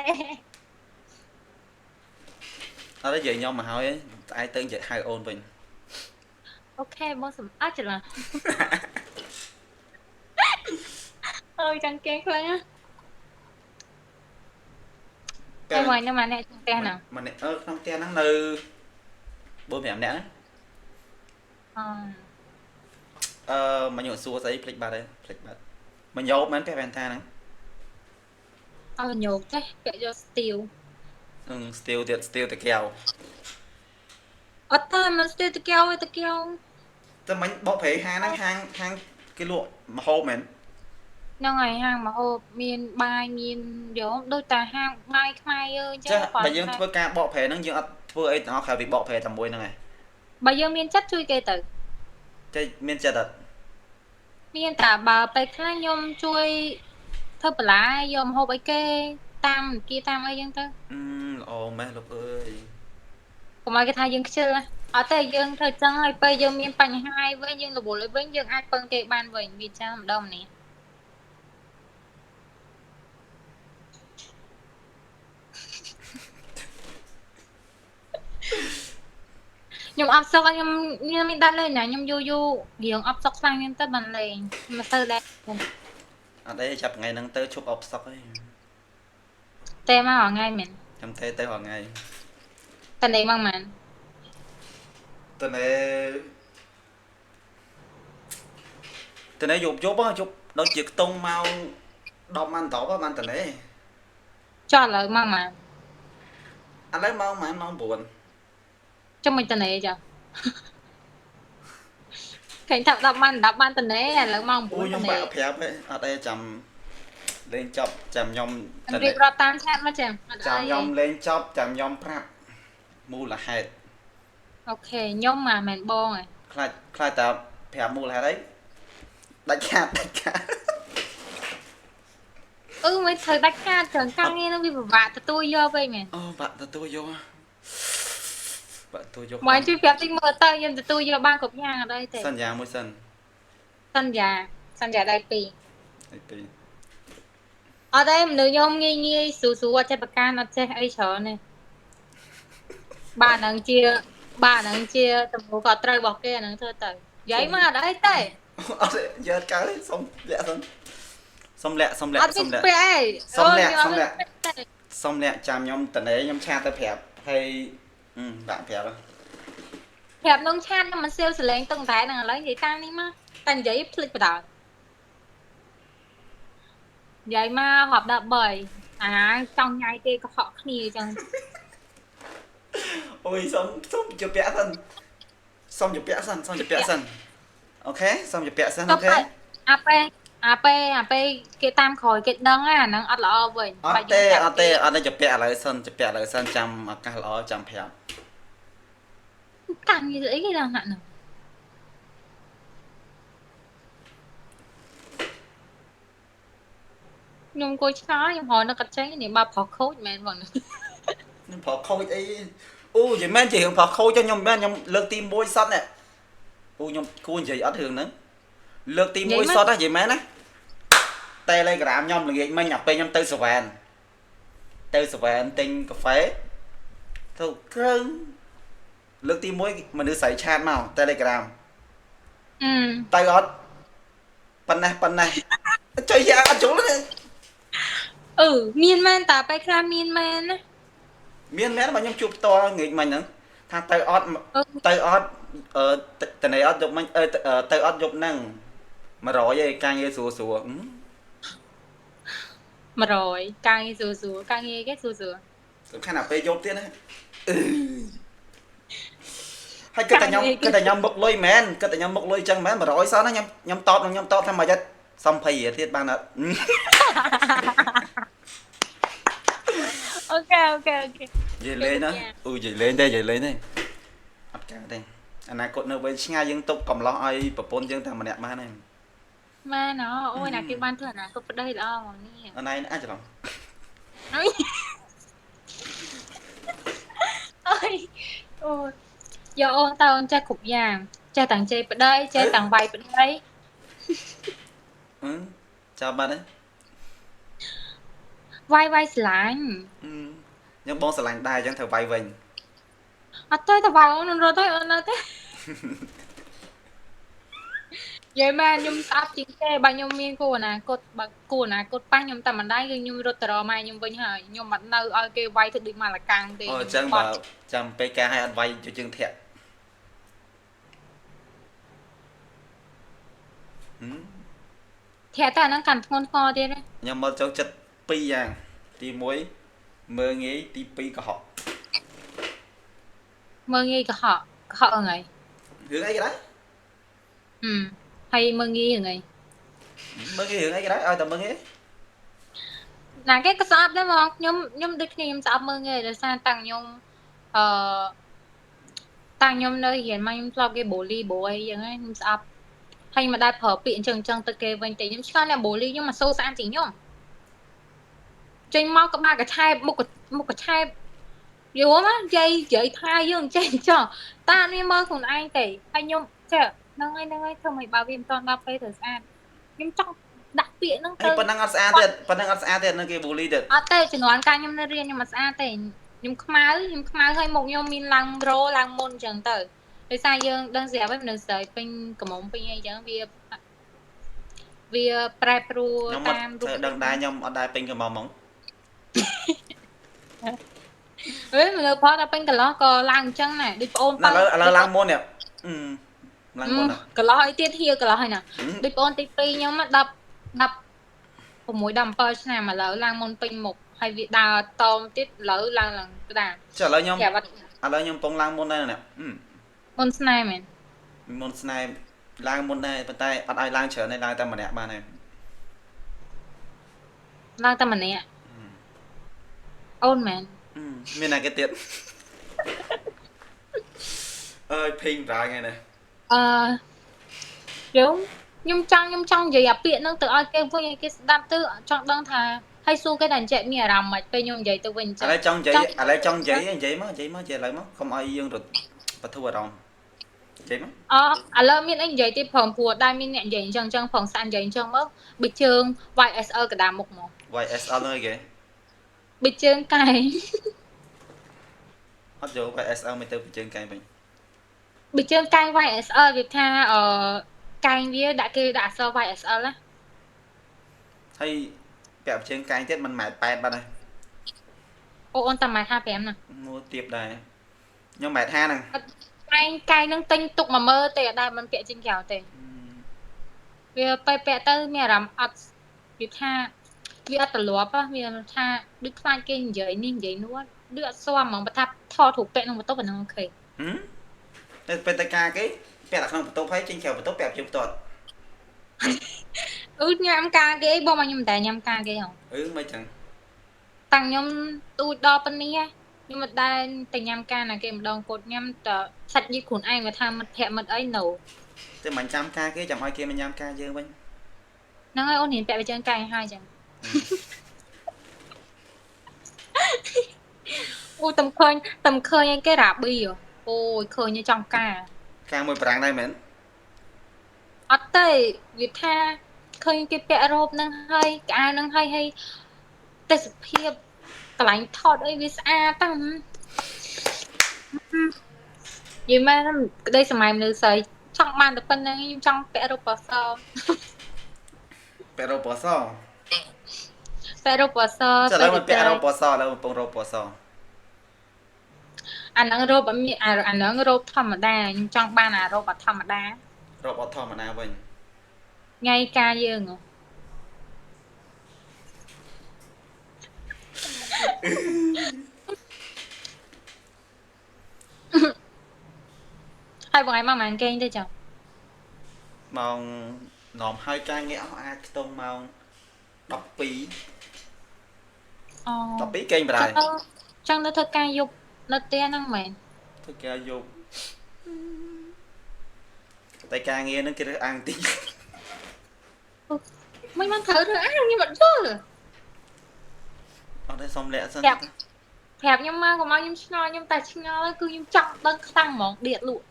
អត់ទេនិយាយខ្ញុំមកហើយស្អែកទៅនិយាយហៅអូនវិញ អូខេបងសម្អាតច្រឡំអើយចង់គេខ្លាំងណាតែមកញ៉ាំអានេះផ្ទះហ្នឹង ម្នាក់ក្នុងផ្ទះហ្នឹងនៅ 4-5 នាក់ណា មកញ៉ាំសួរស្អីភ្លេចបាត់ហើយភ្លេចបាត់មកញោមមែនពាក់វ៉ែនតាហ្នឹង អើញោកទេពាក់យកស្ទៀវ ស្ទៀវទៀតស្ទៀវតាកែវ អត់ទេមិនស្ទៀវតាកែវទេតាកែវ តែមិញបកប្រេហាហ្នឹងហាងគេលក់ម្ហូបមែន ហ្នឹងហើយហាងម្ហូបមានបាយមានយកដូចតែហាងបាយខ្មែរយើងអញ្ចឹ ចា ង បើយើងធ្វើការបកប្រេហ្នឹងយើងអត់ធ្វើអីទាំងអស់ក្រៅពីបកប្រេតែមួយហ្នឹងឯង បើយើងមានចិត្តជួយគេទៅ ចេះមានចិត្តអត់ មានតែបើពេលខ្លះខ្ញុំជួយធ្វើបន្លែយកម្ហូបអីគេតាមគីតាមអីចឹងទៅ ល្អម៉េះលោកអើយក ុំឲ្យគេថាយើងខ្ជិលណាអត់ទេយើងធ្វើចឹងហើយពេលយើងមានបញ្ហាអីវិញយើងរវល់អីវិញយើងអាចពឹងគេបានវិញវាចឹងម្ដងនេះខ្ញុំអត់សុកខ្ញុំមានដាក់លេងណាខ្ញុំយូររៀងអត់សុកខ្លាំងខ្ញុំទៅបានលេងមកទៅដែរ អត់ទេចាប់ថ្ងៃហ្នឹងទៅឈប់អបសក់ហើយ តែមកថ្ងៃមែន ចាំទៅរងថ្ងៃ តែនេះមកមែន តនេយប់ដល់ជាខ្ទង់ម៉ោង 10 ម៉ោង10បានតនេ ចោះឥឡូវមកមែន ឥឡូវម៉ោងម៉ោង 9 ចាំមិនតនេចាឃើញថា10បានតនេឥឡូវមក9 អូខ្ញុំបាក់ប្រាប់ហ៎អត់ទេចាំលេងចប់ចាំខ្ញុំ រៀបរាប់តាមឆាតមកចាំអត់ ចាំ អី ខ្ញុំលេងចប់ចាំខ្ញុំប្រាប់មូលហេតុ អូខេខ្ញុំមកមែនបងហ៎ ខ្លាចតែប្រាប់មូលហេតុអីដាច់ខាត មិនត្រូវដាច់ខាតច្រើនការងារនឹងវាពិបាកទទួលយកវិញមែន អូបាក់ទទួលយក បើទួយក មកជួយប្រាប់តិចមើលទៅខ្ញុំទទួលយកបានគ្រប់យ៉ាងអត់អីទេស ន្យាមួយសិន សន្យាដៃពីរ ទីពីរ អត់ទេមនុស្សខ្ញុំងាយងាយស្រួលស្រួលអត់ចេះប្រកាន់អត់ចេះអីច្រើនទេបាទហ្នឹងជាទំនួលខុសត្រូវរបស់គេអាហ្នឹងធ្វើទៅនិយាយមកអត់អីទេ អត់យកកើសុំលាក់សិនសុំលាក់ អត់មានពេលអី សុំលាក់ អូ សុំលាក់ ខ្ញុំអត់មានពេលទេ សុំលាក់ចាំខ្ញុំតនេខ្ញុំឆាទៅប្រាប់ហើយដាក់ប្រាប់ ប្រាប់នងឆាតខ្ញុំមិនសៀវសលេងទឹកតែហ្នឹងឥឡូវនិយាយតាមនេះមកតែនិយាយភ្លេចបដ និយាយមករាប់ដល់3អាចង់ញ៉ៃគេកុហកគ្នាអញ្ចឹង អូយសុំជពាក់សិនសុំជពាក់សិនអូខេសុំជពាក់សិនអូខេ អាពេលគេតាមក្រោយគេដឹងអាហ្នឹងអត់ល្អវិញ អត់ទេជពាក់ឥឡូវសិនចាំឱកាសល្អចាំប្រាប់ កាន់និយាយអីគេដល់ណាស់ហ្នឹងខ្ញុំគួរឆ្ងល់ខ្ញុំរកនៅកាត់ចេញនេះបើប្រុសខូចមែនបង ខ្ញុំប្រខូចអីអូយមិនមែនជារឿងប្រខូចខ្ញុំមិនមែនខ្ញុំលើកទី1សតនេះអូខ្ញុំគួរនិយាយអត់រឿងហ្នឹងលើកទី1សតហ្នឹងនិយាយមែនណា Telegram ខ្ញុំល្ងាចមិញអាពេលខ្ញុំទៅសវែនទិញកាហ្វេទៅគ្រឿងលើកទី1មនុស្សស្រីឆាតមក Telegram ទៅអត់ប៉ុណ្ណេះចុយយ៉ាងអត់យល់ទេ មានមែនតាពេលខ្លះមានមែនណា មានមែនបើខ្ញុំជួបផ្ទាល់ងាកមិញហ្នឹងថាទៅអត់តនេអត់យកមិញទៅអត់យកហ្នឹង100ឯងការងារស្រួល 100ការងារស្រួលការងារគេស្រួល សំខាន់តែពេលយកទៀតណាហើយគិតតែខ្ញុំមុខលុយមែនគិតតែខ្ញុំមុខលុយចឹងមែន100សោះណាខ្ញុំតបថាមកយ៉ាត់សំភ័យទៀតបានអត់ អូខេ និយាយលេងណាអូនិយាយលេងទេអត់កើតទេអនាគតនៅវែងឆ្ងាយយើងទុកកំឡោះឲ្យប្រពន្ធយើងតែម្នាក់បានទេ មែនអូយណាគេបានធ្វើអនាគតប្តីល្អហ្មងនេះ អណៃអាចច្រឡំ អូយយកអូនតើអូនចេះគ្រប់យ៉ាងចេះទាំងជេរប្តីចេះទាំងវាយប្តី ចាំបានទេ វាយស្រឡាញ់ ខ្ញុំបងស្រឡាញ់ដែរអញ្ចឹងត្រូវវាយវិញ អត់ទេតែវាយអូនរត់ទៅអូននៅទេ និយាយមែនខ្ញុំស្អប់ជាងគេបើខ្ញុំមានគូអនាគតបើគូអនាគតប៉ះខ្ញុំតែមិនដែរគឺខ្ញុំរត់ទៅរកម៉ែខ្ញុំវិញហើយខ្ញុំអត់នៅឲ្យគេវាយទៅដូចមកលកាំងទេ អូអញ្ចឹងបើចាំពេលការឲ្យអត់វាយជួយជើងធាក់ ធាក់តែអាហ្នឹងកាន់ធ្ងន់ធ្ងរទៀតទេ ខ្ញុំមកចូលចិត្ត2យ៉ាងទី1មើងងាយទី2កុហក មើងងាយកុហកអងហើយ រឿងអីក៏ដែរ ហើយមើងងាយរឿងអី មើងងាយរឿងអីក៏ដែរឲ្យតែមើងងាយ ណាគេក៏ស្អប់ដែរហ្មងខ្ញុំដូចគ្នាខ្ញុំស្អប់មើងងាយដោយសារតាំងខ្ញុំនៅរៀនមកខ្ញុំធ្លាប់គេបូលីបូអីចឹងខ្ញុំស្អប់ហើយមិនដែរប្រើពាក្យអញ្ចឹងទៅគេវិញតែខ្ញុំឆ្ងល់អ្នកបូលីខ្ញុំមកសូស្អាតជាងខ្ញុំចេញមកក្បាលកឆែបមុខកឆែបយល់មកនិយាយថាយើងចេះចោះតានេះមើលខ្លួនឯងទេហើយខ្ញុំចេះហ្នឹងហើយធ្វើមិនបើវាមិនតន់ដល់ពេលទៅស្អាតខ្ញុំចង់ដាក់ពាក្យហ្នឹងទៅ ប៉ុណ្ណឹងអត់ស្អាតទៀតនៅគេបូលីទៀត អត់ទេជំនាន់កាលខ្ញុំនៅរៀនខ្ញុំអត់ស្អាតទេខ្ញុំខ្មៅហើយមុខខ្ញុំមានឡើងរោឡើងមុនអញ្ចឹងទៅដោយសារយើងដឹងស្រាប់ហើយមនុស្សស្រីពេញកំមុំពេញអីអញ្ចឹងវាប្រែប្រួលតាមរូបខ្ញុំដឹងដែរខ្ញុំអត់ដែរពេញកំមុំហ្មង មនុស្សផងតែពេញកន្លោះក៏ឡើងអញ្ចឹងដែរដូចប្អូន ឥឡូវឡើងមុននេះឡើងមុន កន្លោះឲ្យទៀតហៀកន្លោះហើយណាដូចប្អូនទី2ខ្ញុំ16 17ឆ្នាំឥឡូវឡើងមុនពេញមុខហើយវាដើរតមទៀតឥឡូវឡើងក្តារ ចុះឥឡូវខ្ញុំកំពុងឡើងមុនដែរនេះ មុនស្នេហ៍មែន មុនស្នេហ៍ឡើងមុនដែរប៉ុន្តែអត់ឲ្យឡើងច្រើនទេឡើងតែម្នាក់បានហើយ ឡើងតែម្នាក់អូនមែន មានណាគេទៀតអើយភេងប្រាថ្ងៃនេះ ខ្ញុំចង់និយាយអាពាក្យហ្នឹងទៅឲ្យគេវិញឲ្យគេស្ដាប់ទៅចង់ដឹងថាហ ហើយសួរគេថាចេះមានអារម្មណ៍មិនពេលខ្ញុំនិយាយទៅវិញ ឥ ចឹង ឡូវចង់និយាយឥឡូវចង់និយាយនិយាយមកនិយាយមកនិយាយឥឡូវមកកុំឲ្យយើងរត់បទូអារម្មណ៍និយាយមក ឥឡូវមានអីនិយាយទៀតផងព្រោះដែរមានអ្នកនិយាយអញ្ចឹងផងសាននិយាយអញ្ចឹងមកបិជើង YSL កដាមុខមក YSL ហ្នឹងឯងគេ បិជើងកែង អត់យក YSL មិនទៅពីជើងកែងវិញ បិជើងកែង YSL វាថាកែងវាដាក់គេដាក់អក្សរ YSL ណា ហើយពាក់ជើងកែងទៀតមិនម៉ែត្រ8បាត់ហើយ អូនតែម៉ែ55ណា មួយទៀបដែរខ្ញុំម៉ែត្រ50ហ្នឹង កែងនឹងទិញទុកមកមើលទេអត់ដែរមិនពាក់ចេញក្រៅទេវាទៅពាក់ទៅមានអារម្មណ៍អត់វាថាវាអត់ទ្រលាប់វាថាដូចខ្លាចគេនិយាយនេះនិយាយនោះដូចអត់ស្មហ្មងបើថាថតរូបពាក់ក្នុងបន្ទប់អាហ្នឹងអូខេ តែពេលតែការគេពាក់តែក្នុងបន្ទប់ហើយចេញក្រៅបន្ទប់ពាក់ជើងផ្ទាត់ ញ៉ាំការគេបងមកខ្ញុំមិនតែញ៉ាំការគេហ៎ មិនចឹង តាំងខ្ញុំទូចដល់ប៉ុណ្នេះខ្ញុំមិនដែលតែញ៉ាំការណាគេម្ដងកូនញ៉ាំតែសាច់យីខ្លួនឯងមកថាមិត្តភក្តិមិត្តអី no តែមិនចាំការគេចាំឲ្យគេមកញ៉ាំការយើងវិញ ហ្នឹងហើយអូនហ៊ានពាក់វាជើងកែងហើយចឹង អូតំឃើញអីគេរ៉ាប៊ីអូយឃើញចង់ការ ការមួយប្រាំងដែរមែន អត់ទេវាថាឃើញគេពាក់រ៉ូបហ្នឹងហើយកៅហ្នឹងហើយទេសភាពកន្លែងថតអីវាស្អាតតាំងយីមែនក្តីសម័យមនុស្សស្រីចង់បានតែប៉ុណ្្នឹងខ្ញុំចង់ពាក់រ៉ូបបស ពាក់រ៉ូបពណ៌ស ពាក់រ៉ូបបស ឥឡូវមិនពាក់រ៉ូបពណ៌សឥឡូវកំពុងរ៉ូបពណ៌ស អាហ្នឹងរ៉ូបអត់មានអាហ្នឹងរ៉ូបធម្មតាខ្ញុំចង់បានអារ៉ូបអត់ធម្មតា រ៉ូបអត់ធម្មតាវិញ ថ្ងៃការយើងហើយបងឯងមកមិនគេងទេចា ម៉ោងនាំឲ្យការងារអស់អាចខ្ទង់ម៉ោង 12 អូ 12គេងបដាយ ចង់នៅធ្វើការយប់នៅផ្ទះហ្នឹងមែន ធ្វើការយប់តែការងារហ្នឹងគេរើសអាំងតិច មិនបានត្រូវរើអាខ្ញុំអត់យល់ អត់ទេសុំលាក់សិន ប្រាប់ខ្ញុំមកកុំឲ្យខ្ញុំឆ្ងល់ខ្ញុំតែឆ្ងល់គឺខ្ញុំចង់ដឹងខ្លាំងហ្មងដៀតលក់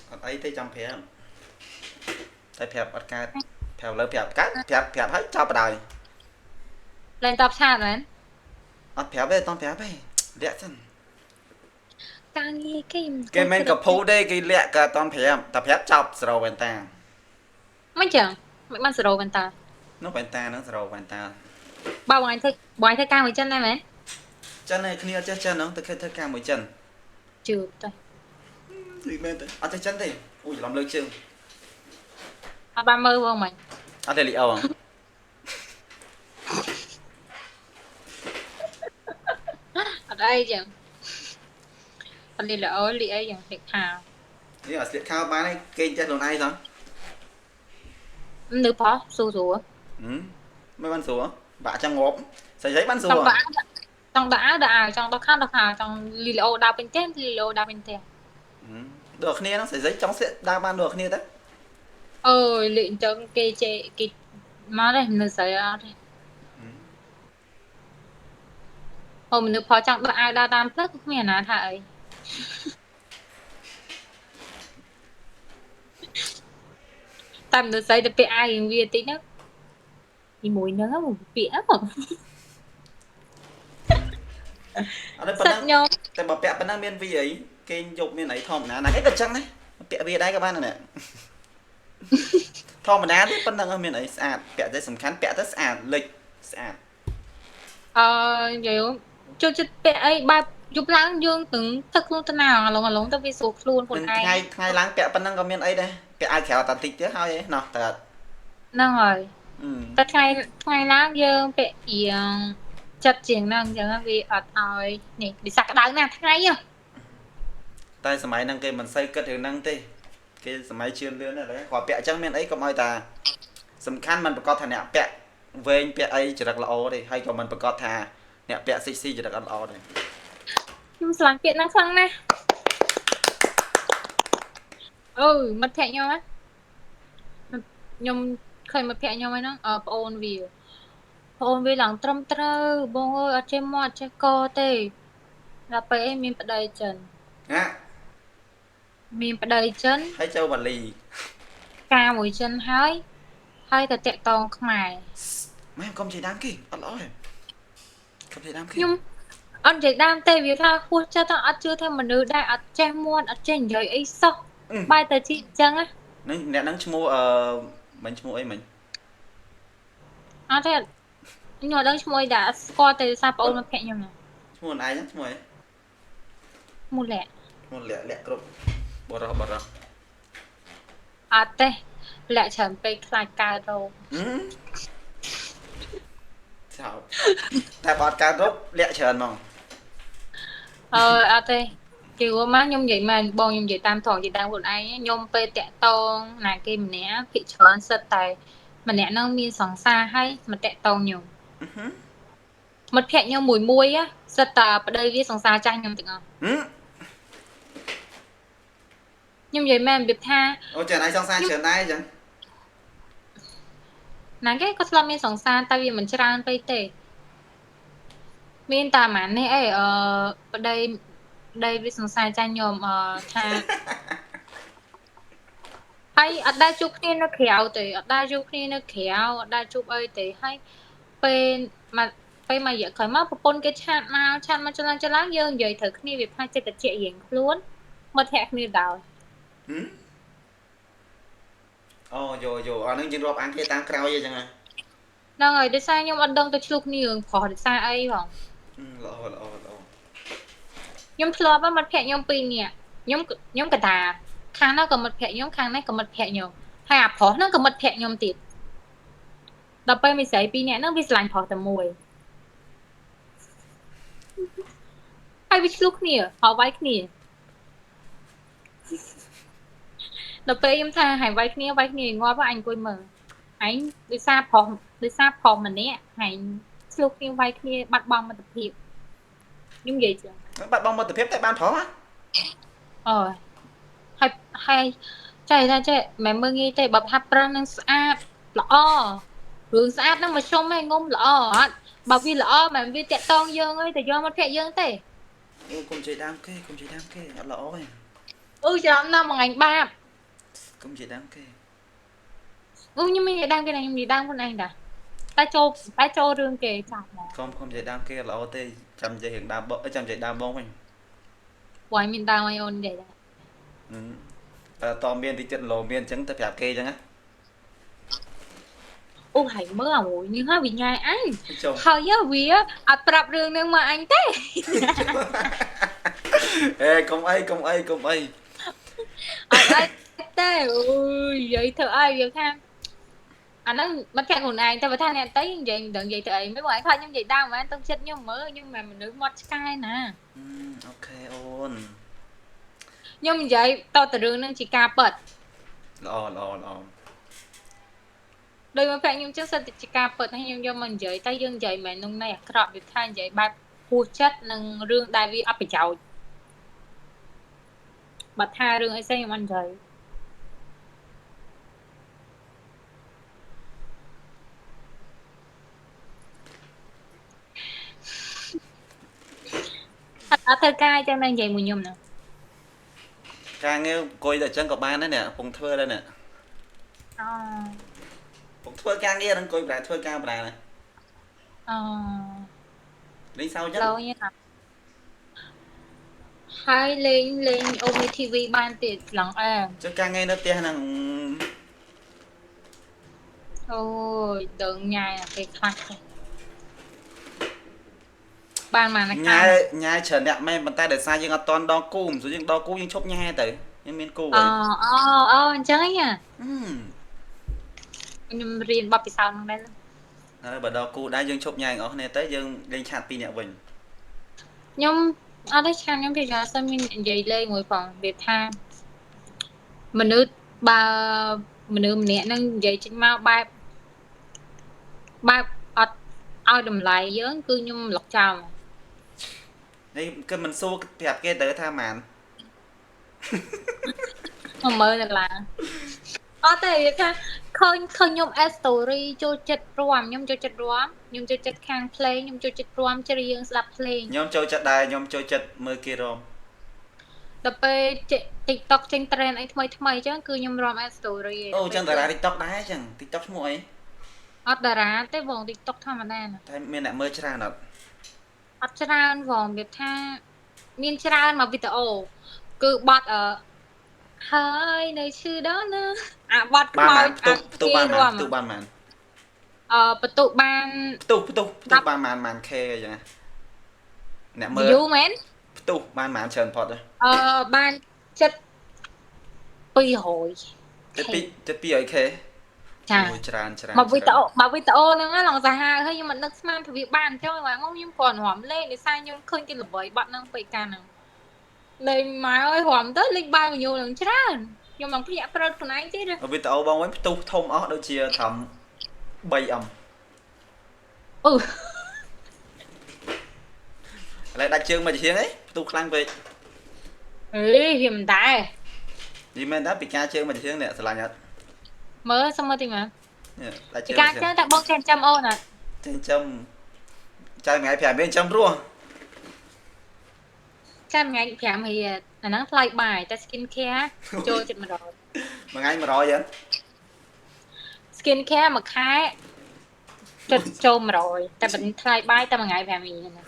អត់អីទេចាំប្រាប់តែប្រាប់អត់កើតប្រាប់លើប្រាប់កើតប្រាប់ឲ្យចាប់បដាយ ឡើងតបឆាតមែន អត់ប្រាប់ទេតោះប្រាប់ទេលាក់សិន ការងារគេ គេមិនកពូទេគេលាក់ក៏អត់តន់ប្រាប់តែប្រាប់ចប់សរោវ៉ែនតា មិនចឹងមិនបានសរោវ៉ែនតា នោះវ៉ែនតាហ្នឹងសរោវ៉ែនតា បើបងឯងធ្វើការមួយចិនដែរមែន ចិនឯគ្នាចេះចិនហ្នឹងទៅគេធ្វើការមួយចិន ជឿទៅ ទីមែនទេអត់ចេះចិនទេអូច្រឡំលើកជើង អត់បានមើលបងមិញ អត់ទេលីអូ អត់អីចឹងអត់លីល្អលីអីចឹងភ្លេចថា នេះអត់ស្លៀកខោបានឯងគេចេះខ្លួនឯងសោះ នៅប៉ោះស៊ូស៊ូ មិនបានស្រួលបាក់ចឹងងាប់ស្អីបានស្រួល ចង់ដាក់ចង់ដល់ខាងចង់លីល្អដើរពេញផ្ទះលីល្អដើរពេញផ្ទះ ដូចគ្នាហ្នឹងស្អីចង់ស្លៀកដើរបានដូចគ្នាទៅ អើយលេងអញ្ចឹងគេចេគេមកទេនៅស្រីអត់ទេអូមនុស្សផចង់ដាក់អាវដើរតាមផ្លូវគ្មានណាថាអីតែមនុស្សស្រីទៅពាក់អាវរៀងវាតិចហ្នឹងពីមួយហ្នឹងមកពាក់ហ្នឹង អត់ទេប៉ុណ្ណឹងតែបើពាក់ប៉ុណ្ណឹងមានវីអីគេយប់មានអីធម្មតាណាគេក៏ចឹងដែរពាក់វាដែរក៏បានដែរធម្មតាទេប៉ុណ្ណឹងមានអីស្អាតពាក់តែសំខាន់ពាក់ទៅស្អាតលិចស្អាត និយាយចូលចិត្តពាក់អីបែបយប់ឡើងយើងទាំងទឹកខ្លួនទៅណាឡងទៅវាស្រួលខ្លួនខ្លួនឯងថ្ងៃឡើងពាក់ប៉ុណ្ណឹងក៏មានអីដែរពាក់អាវក្រៅតាតិចទៀតហើយណោះតើហ្នឹងហើយតែថ្ងៃឡើងយើងពាក់រៀងចិត្តជាងហ្នឹងអញ្ចឹងវាអត់ឲ្យនេះវាសាក់ក្តៅណាស់ថ្ងៃតែសម័យហ្នឹងគេមិនសូវគិតរឿងហ្នឹងទេគេសម័យជឿនលឿនហ្នឹងគាត់ពាក់អញ្ចឹងមានអីកុំឲ្យតាសំខាន់មិនប្រកាសថាអ្នកពាក់វែងពាក់អីចរិតល្អទេហើយក៏មិនប្រកាសថាអ្នកពាក់ស៊ីចរិតអត់ល្អទេ ខ្ញុំស្រឡាញ់ពាក្យហ្នឹងខ្លាំងណាស់អូយមិត្តភក្តិខ្ញុំឃើញមិត្តភក្តិខ្ញុំហ្នឹងប្អូនវា Ôn vì lòng trâm trơ, bông ơi, ở trên mọt, trên co tê. Là phải em mình phải đầy chân. ណា Mình phải đầy chân, ហើយចូលបាលី ca mũi chân hơi. Hơi thật tẹt tòng khmài. ម៉ែកុំនិយាយដើមគេអត់ល្អទេកុំនិយាយដើមគេ Nhưng anh chạy đam tê vì tha khuôn cho tao ăn chưa thêm mà nữ đại ăn che muôn ăn trên giấy ấy sao bài tờ chị chăng á នឹងអ្នកហ្នឹងឈ្មោះមិញឈ្មោះអីមិញ à thế nhưng mà đang môi đã score từ sao bảo nó phẹn nhầm nè ឈ្មោះអីហ្នឹងឈ្មោះអី một lẻ ឈ្មោះលាក់គ្រប់បរោះ à thế lẻ chẳng被 khai ca đâu ចោលតែបត់កើតរົບលាក់ច្រើនហ្មង à thế kiểu má nhung vậy mà bon nhung vậy tam thòng chị đang buồn ai nhung pe tẹt tông là cái mình nè thị trường sơ tài mà nè nó miên sòng xa hay mà tẹt tông nhiều mất phẹn nhau mùi muôi á sơ tà ở đây viết sòng xa trang nhung từng không nhung vậy mà biệt tha អូចានឯងសង្សារច្រើនដែរចឹង nãy cái có làm miên sòng xa tại vì mình trang pe tê miên tà mán này ấy ở đây viết sòng xa trang nhung tha hay ở đây chụp kia nó khéo thì ở đây chụp kia nó khéo ở đây chụp ấy thì hay bên mà giờ khởi mà pon cái chat mà cho láng dương vậy thử kia việc hai chơi cái chuyện gì luôn mà thẹt như đào អូយោអានឹងយើងរាប់អានគ្នាតាមក្រោយអីចឹងហ៎ đang rồi để sai nhưng anh đông tôi chụp nhiều khó để sai ấy không ល្អ nhưng thua mà thẹt nhưng pin nè nhưng cái ta kháng nó còn một thẹt nhưng kháng này còn một thẹt nhiều hay à khó nó còn một thẹt nhưng tiệt đập bay mình xảy pin nè nó bị lạnh khó tầm mùi hay bị chụp nè họ vay nè đợt tới em tha hải vay kia ngó với anh côi mờ anh đi xa phòng mình nè hải lúc kia vay kia bắt bom mà tập hiệp nhưng vậy chứ បាត់បងមិត្តភាពតែបានផងហ៎ hay chạy ra chạy mẹ mơ nghe chạy bập hấp ra năng sát lọ đường sát nó mà xông hay ngông lọ bảo vì lọ mà vì tẹt tông dương ơi thì do mất thẹt dương tê កុំនិយាយដើមគេអត់ល្អទេ chẳng năm mà anh ba កុំនិយាយដើមគេ nhưng mình đang cái này mình đang con anh đã ta cho rương kề chọc mà កុំនិយាយដើមគេអត់ល្អទេចាំនិយាយរឿងដើមបងចាំនិយាយដើមបងវិញ quay mình đang ai ôn để តមានទីចិត្តលោមានអញ្ចឹងទៅប្រាប់គេអញ្ចឹងណា ô hãy mơ à mùi nhưng ha vì nhai anh ចូល thôi nhá vì á tập rương nhưng mà anh thế អេកុំអី anh thế ui vậy thợ ai việc ha anh nó mất thẹn hồn anh tao phải than này tới vậy đừng vậy thì mấy bọn anh thôi nhưng vậy đau mà anh tông chết nhưng mà mình được mod sky nè អូខេអូន nhưng mà vậy tao từ rương nó chỉ ca bật ល្អ đôi mà phải nhưng chắc sao chỉ ca bật hay nhưng do mình vậy tay dương vậy mà nung này crop việc than vậy ba phu chất nâng rương đại vi ấp bị chậu bật tha rương ấy xem anh vậy ở thơ cai cho nên vậy mùi nhum nè ការងារអង្គុយតែអញ្ចឹងក៏បានដែរនេះកំពុងធ្វើដែរនេះកំពុងធ្វើការងារនឹងអង្គុយប្រែធ្វើការប្រែនេះលេងសើចចឹង lâu nha hai lên ôm TV ban tiệt lặng à ចឹងការងារនៅផ្ទះហ្នឹង ôi đừng nhai là cái khác ban mà nó ញ៉ាយច្រើនអ្នកមែនប៉ុន្តែដោយសារយើងអត់តន់ដងគូមិនស្រួលយើងដងគូយើងឈប់ញ៉ាទៅយើងមានគូហើយ anh chơi nha ខ្ញុំ រៀនបបពិសោធន៍ហ្នឹងដែរ ហើយបើដល់គូដែរយើងឈប់ញ៉ាយទាំងអស់គ្នាទៅយើងលេងឆាតពីរនាក់វិញ ខ្ញុំអត់ទេឆានខ្ញុំពីចាសិនមាននិយាយលេងមួយផងវាថាមនុស្សបើមនុស្សម្នាក់ហ្នឹងនិយាយចេញមកបែបអត់ឲ្យតម្លៃយើងគឺខ្ញុំលុកចោល នេះគឺមិនសួរប្រាប់គេទៅថាម៉ាន មកមើលទៅឡាអត់ទេវាថា ឃើញខ្ញុំ add story ចូលចិត្តរួមខ្ញុំចូលចិត្តរួមខ្ញុំចូលចិត្តខាងភ្លេងខ្ញុំចូលចិត្តរួមច្រៀងស្ដាប់ភ្លេង ខ្ញុំចូលចិត្តដែរខ្ញុំចូលចិត្តមើលគេរំ ដល់ពេល TikTok ចេញ trend អីថ្មីថ្មីអញ្ចឹងគឺខ្ញុំរំ add story ឯង អូចឹងតារា TikTok ដែរចឹង TikTok ឈ្មោះអី អត់តារាទេបង TikTok ធម្មតាណា តែមានអ្នកមើលច្រើនអត់ អត់ច្រើនបងវាថាមានច្រើនមកវីដេអូគឺបត់ហើយនៅឈឺដល់ណាអាបត់ខ្មោច ផ្ទុះបានបន្ទុះបានបាន K អញ្ចឹងអ្នកមើល view មែន ផ្ទុះបានច្រើនផុត បានចិត្ត200 ចិត្ត 200K ចា ច្រើន មកវីដេអូហ្នឹងឡងសាហាវហើយខ្ញុំមិននឹកស្មានថាវាបានអញ្ចឹងខ្ញុំគ្រាន់រំលេងដោយសារខ្ញុំឃើញគេល្បីបាត់ហ្នឹងពេកកាលហ្នឹងលេងមកឲ្យរំទៅលេងបានបញ្ញូនឹងច្រើនខ្ញុំមិនភ្ញាក់ព្រឹកខ្លួនឯងទេវីដេអូបងវិញផ្ទុះធំអស់ដូចជាត្រឹម 3M អូ ឥឡូវដាច់ជើងមកជាងអីផ្ទុះខ្លាំងពេក អេវាមិនដែរ និយាយមែនតើពីការជើងមកជាងអ្នកស្រឡាញ់អត់ មើលសុំមើលតិចមើល ដាច់ជើង ពីការជើងតែបងចិញ្ចឹមអូនអត់ ចិញ្ចឹមចៅថ្ងៃ5រៀលចិញ្ចឹមរស់ ចាំថ្ងៃ5រៀលអាហ្នឹងថ្លៃបាយតែ skin care ចូលចិត្ត100 មួយថ្ងៃ100ចឹង skin care មួយខែចិត្តចូល100តែបើថ្លៃបាយតែមួយថ្ងៃ5រៀលហ្នឹង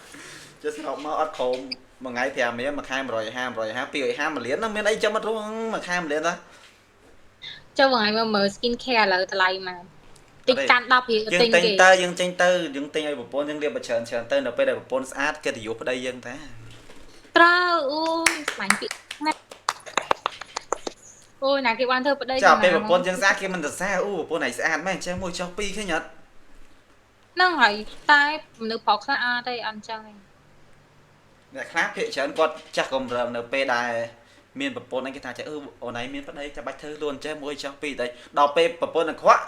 ចុះសរុបមកអត់ក្រោមមួយថ្ងៃ5រៀលមួយខែ150 250 1លានហ្នឹងមានអីចាំអត់រស់មួយខែ1លានតា ចូលមួយថ្ងៃមើល skin care ឥឡូវថ្លៃមកតិចកាន់10រៀលទិញគេ យើងចេញទៅយើងទិញឲ្យប្រពន្ធយើងលាបច្រើនទៅនៅពេលដែលប្រពន្ធស្អាតគេទៅយកប្តីយើងតា ត្រូវអូយស្លាញ់ពាក្យណាស់អូយណាគេបានធ្វើប្តី ចាពេលប្រពន្ធយើងស្អាតគេមិនទៅសារអូប្រពន្ធឯងស្អាតមែនចេះមួយចុះពីរឃើញអត់ ហ្នឹងហើយតែមនុស្សប្រុសខ្លះអត់ទេអត់ចឹងទេ អ្នកខ្លះភាគច្រើនគាត់ចាស់កំរើមនៅពេលដែលមានប្រពន្ធហ្នឹងគេថាចេះអូនឯងមានប្តីចាំបាច់ធ្វើខ្លួនចេះមួយចុះពីរតែដល់ពេលប្រពន្ធនឹងខ្វាក់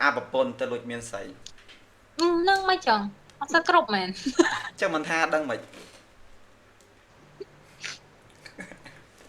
អាប្រពន្ធទៅលួចមានស្រី ហ្នឹងមិនចឹងអត់ស្គាល់គ្រប់មែន ចឹងមិនថាដឹងមិន